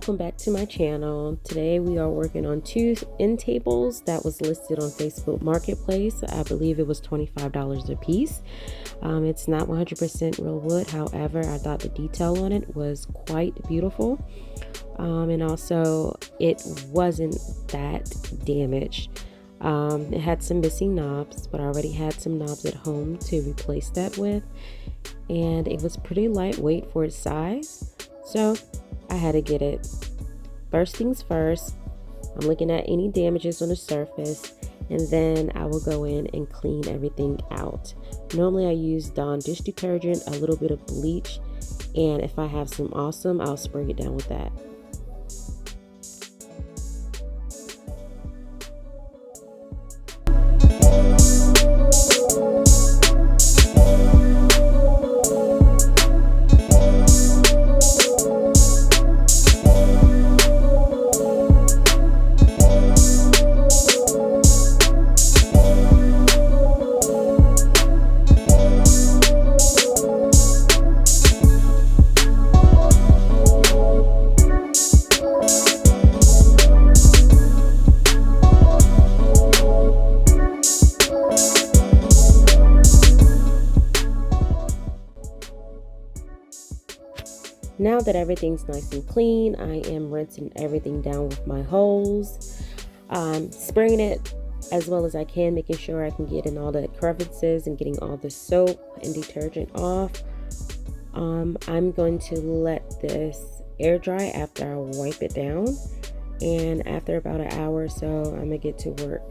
welcome back to my channel. Today we are working on two end tables that was listed on Facebook Marketplace. I believe it was $25 a piece. It's not 100% real wood, however I thought the detail on it was quite beautiful, and also it wasn't that damaged. It had some missing knobs, but I already had some knobs at home to replace that with, and it was pretty lightweight for its size, so I had to get it. First things first, I'm looking at any damages on the surface, and then I will go in and clean everything out. Normally I use Dawn dish detergent, a little bit of bleach, and if I have some Awesome, I'll spray it down with that. Now that everything's nice and clean, I am rinsing everything down with my hose, spraying it as well as I can, making sure I can get in all the crevices and getting all the soap and detergent off. I'm going to let this air dry after I wipe it down, and after about an hour or so, I'm gonna get to work.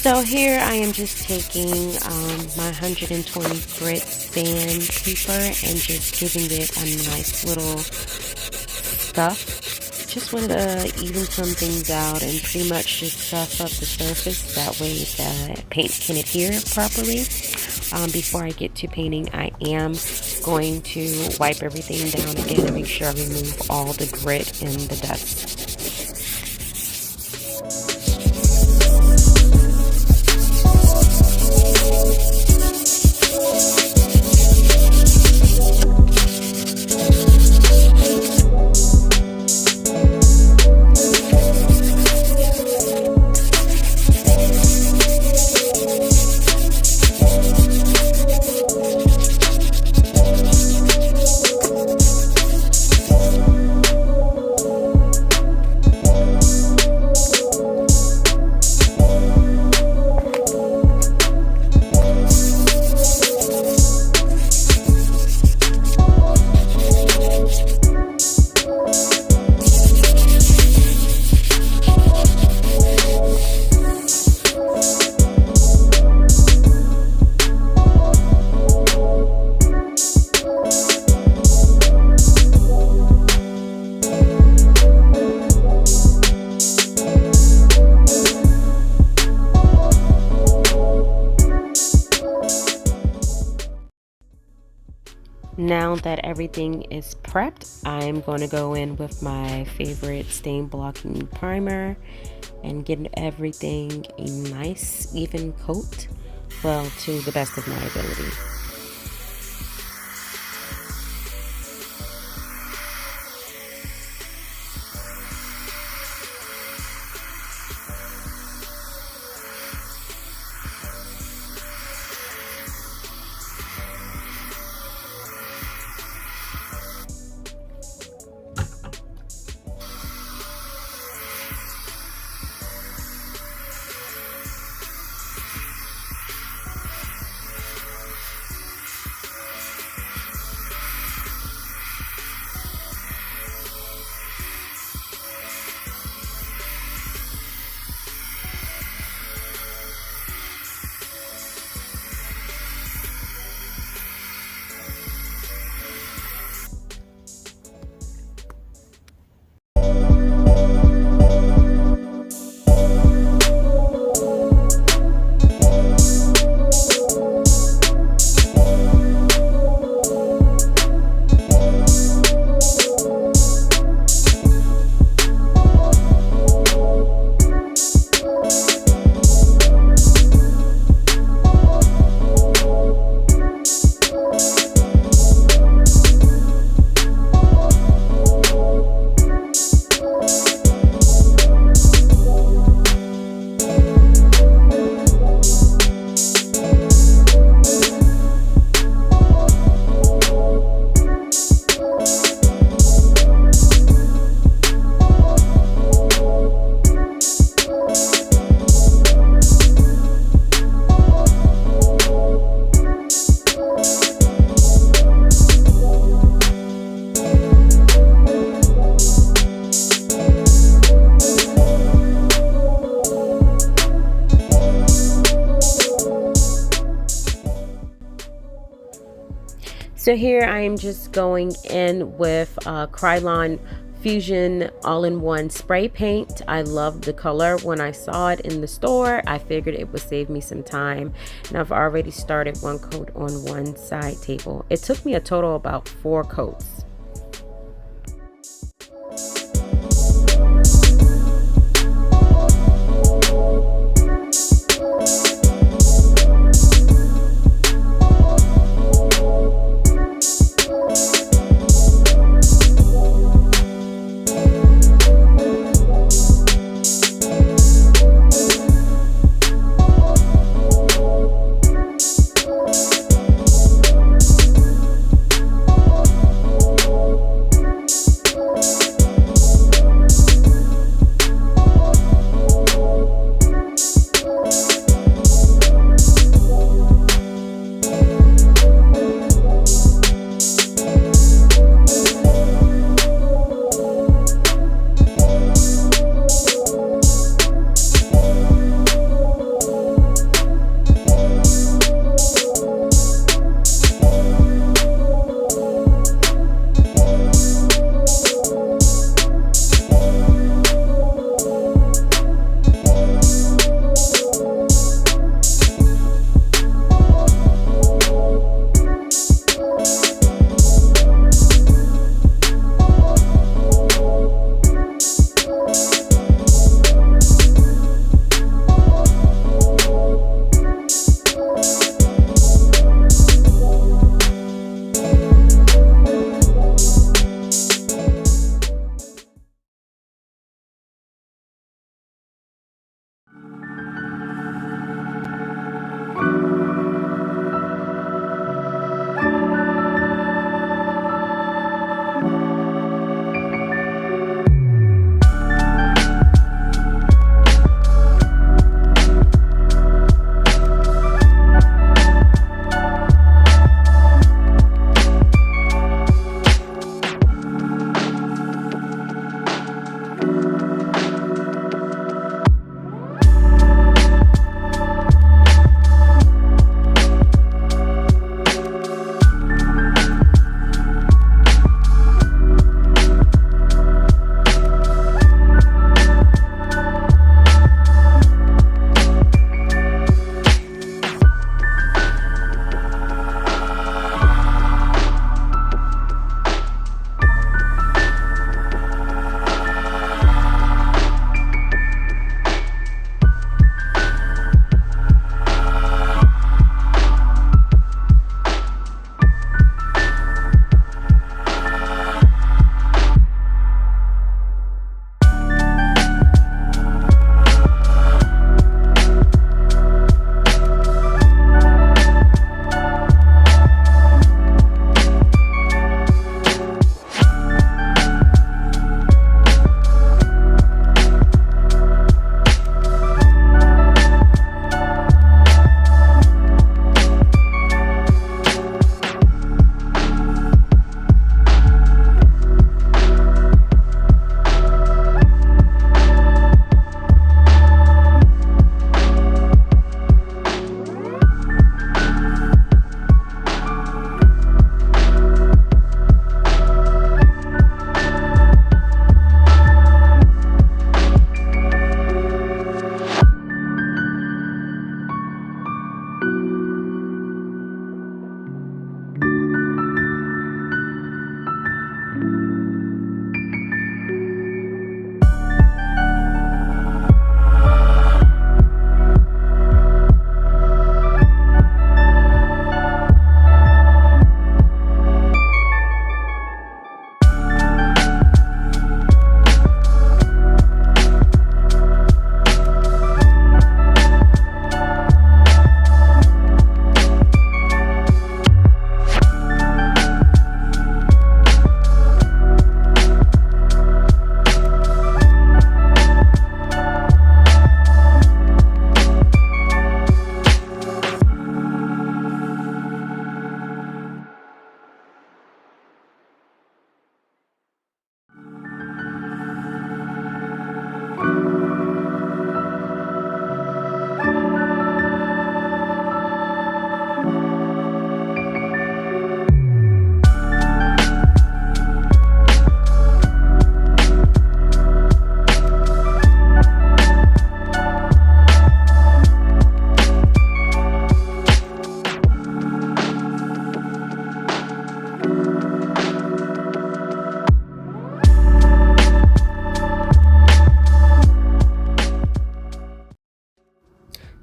So here I am just taking my 120 grit sandpaper and just giving it a nice little scuff. Just wanted to even some things out and pretty much just scuff up the surface. That way the paint can adhere properly. Before I get to painting, I am going to wipe everything down again and make sure I remove all the grit and the dust. Now that everything is prepped, I'm going to go in with my favorite stain blocking primer and get everything a nice even coat, well, to the best of my ability. So here I am just going in with Krylon Fusion all-in-one spray paint. I loved the color. When I saw it in the store, I figured it would save me some time, and I've already started one coat on one side table. It took me a total about 4 coats.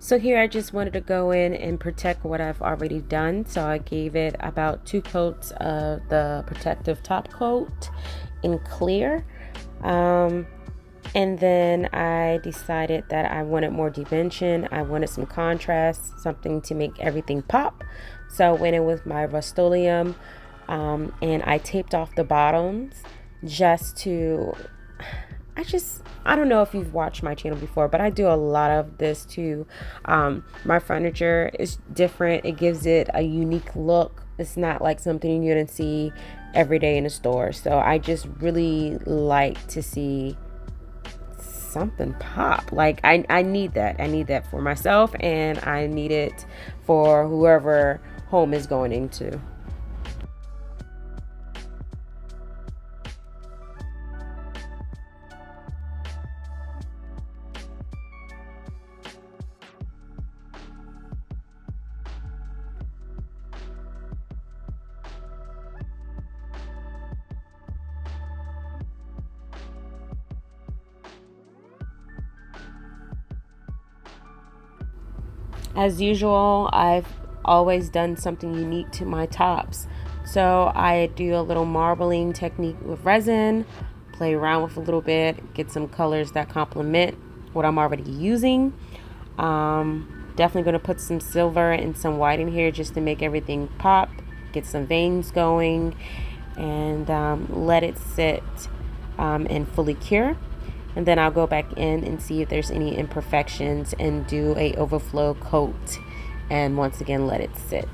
So here I just wanted to go in and protect what I've already done. So I gave it about 2 coats of the protective top coat in clear. And then I decided that I wanted more dimension. I wanted some contrast, something to make everything pop. So I went in with my rustoleum, and I taped off the bottoms just to, I don't know if you've watched my channel before, but I do a lot of this too. My furniture is different. It gives it a unique look. It's not like something you're gonna see every day in a store. So I just really like to see something pop. Like I need that. I need that for myself, and I need it for whoever home is going into. As usual, I've always done something unique to my tops. So I do a little marbling technique with resin, play around with a little bit, get some colors that complement what I'm already using. Definitely going to put some silver and some white in here just to make everything pop, get some veins going, and let it sit and fully cure. And then I'll go back in and see if there's any imperfections and do a overflow coat, and once again let it sit.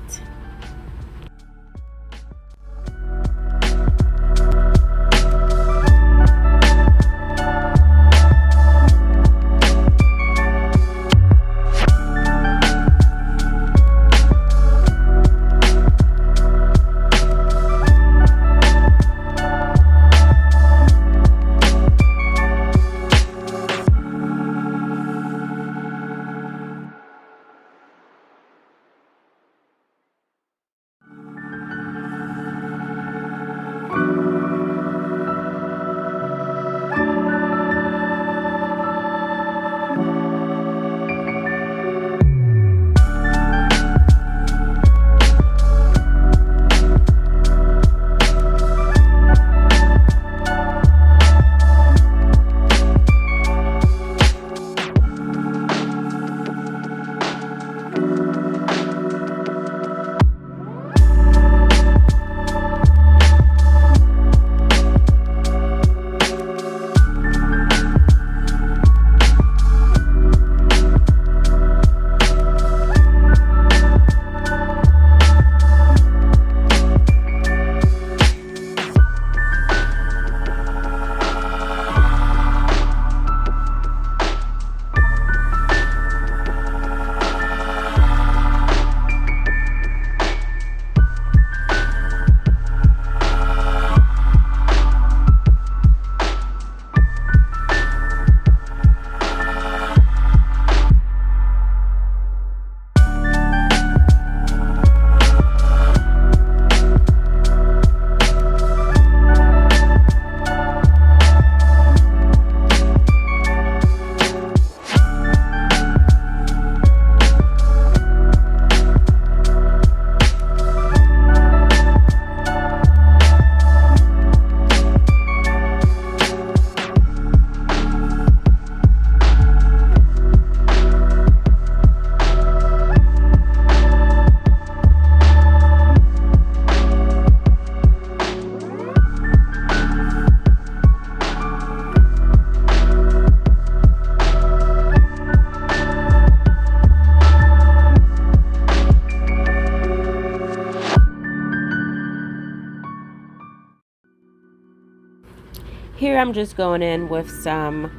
Here I'm just going in with some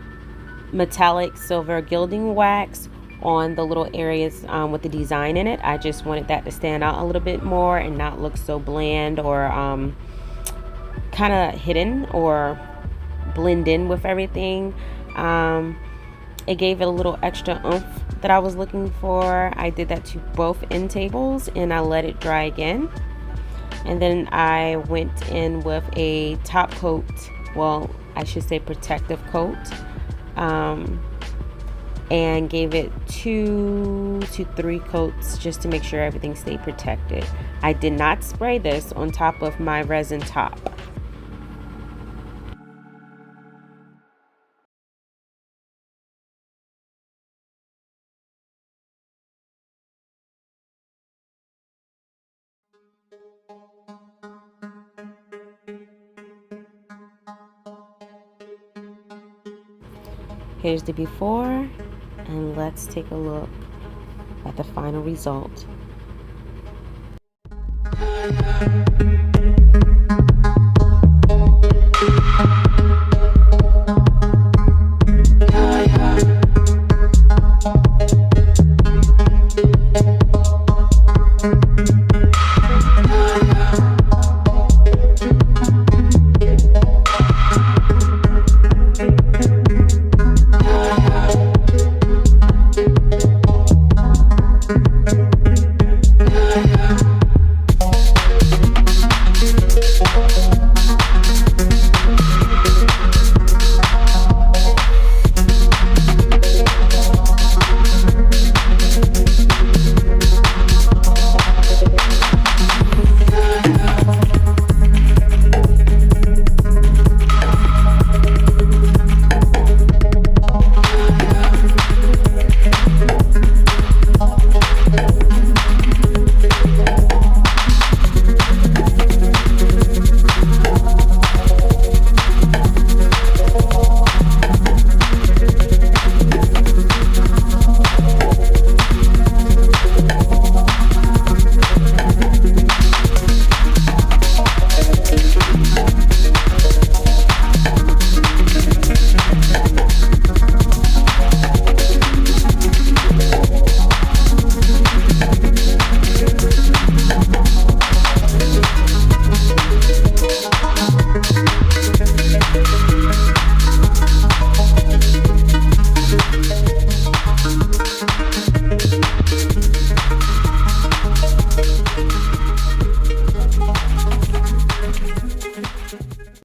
metallic silver gilding wax on the little areas with the design in it. I just wanted that to stand out a little bit more and not look so bland or kind of hidden or blend in with everything. It gave it a little extra oomph that I was looking for. I did that to both end tables and I let it dry again. And then I went in with a top coat, well, I should say protective coat, and gave it 2 to 3 coats just to make sure everything stayed protected. I did not spray this on top of my resin top. Here's the before, and let's take a look at the final result.